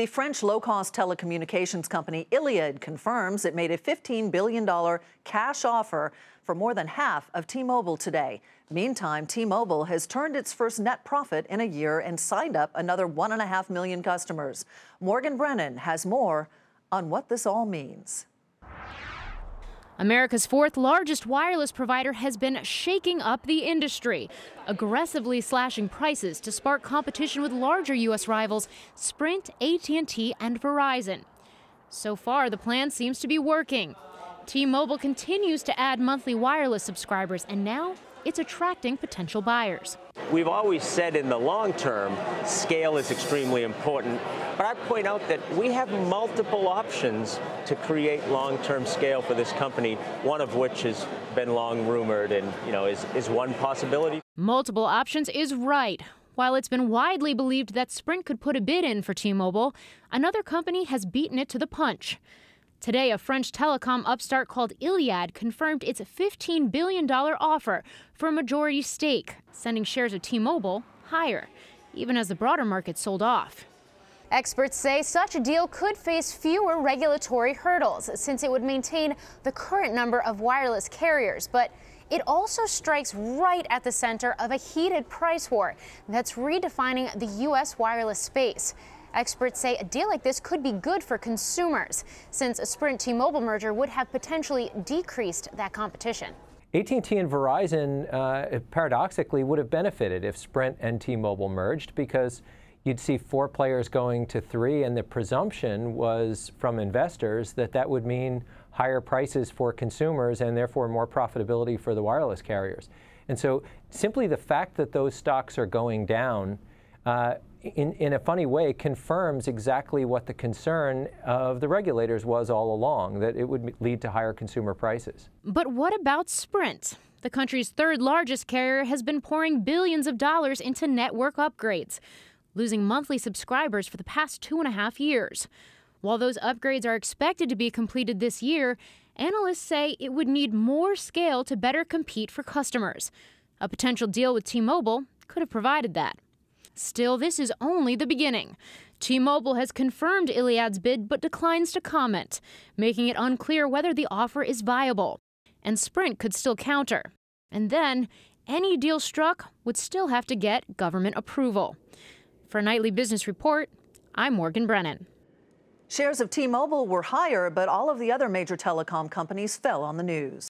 The French low-cost telecommunications company Iliad confirms it made a $15 billion cash offer for more than half of T-Mobile today. Meantime, T-Mobile has turned its first net profit in a year and signed up another 1.5 million customers. Morgan Brennan has more on what this all means. America's fourth largest wireless provider has been shaking up the industry, aggressively slashing prices to spark competition with larger U.S. rivals Sprint, AT&T, and Verizon. So far, the plan seems to be working. T-Mobile continues to add monthly wireless subscribers, and now it's attracting potential buyers. We've always said in the long term, scale is extremely important. But I point out that we have multiple options to create long-term scale for this company, one of which has been long rumored and, is one possibility. Multiple options is right. While it's been widely believed that Sprint could put a bid in for T-Mobile, another company has beaten it to the punch. Today, a French telecom upstart called Iliad confirmed its $15 billion offer for a majority stake, sending shares of T-Mobile higher, even as the broader market sold off. Experts say such a deal could face fewer regulatory hurdles, since it would maintain the current number of wireless carriers. But it also strikes right at the center of a heated price war that's redefining the U.S. wireless space. Experts say a deal like this could be good for consumers, since a Sprint-T-Mobile merger would have potentially decreased that competition. AT&T and Verizon, paradoxically, would have benefited if Sprint and T-Mobile merged, because you'd see 4 players going to 3, and the presumption was from investors that that would mean higher prices for consumers and therefore more profitability for the wireless carriers. And so simply the fact that those stocks are going down in a funny way confirms exactly what the concern of the regulators was all along, that it would lead to higher consumer prices. But what about Sprint? The country's third largest carrier has been pouring billions of dollars into network upgrades, losing monthly subscribers for the past 2.5 years. While those upgrades are expected to be completed this year, analysts say it would need more scale to better compete for customers. A potential deal with T-Mobile could have provided that. Still, this is only the beginning. T-Mobile has confirmed Iliad's bid but declines to comment, making it unclear whether the offer is viable. And Sprint could still counter. And then, any deal struck would still have to get government approval. For Nightly Business Report, I'm Morgan Brennan. Shares of T-Mobile were higher, but all of the other major telecom companies fell on the news.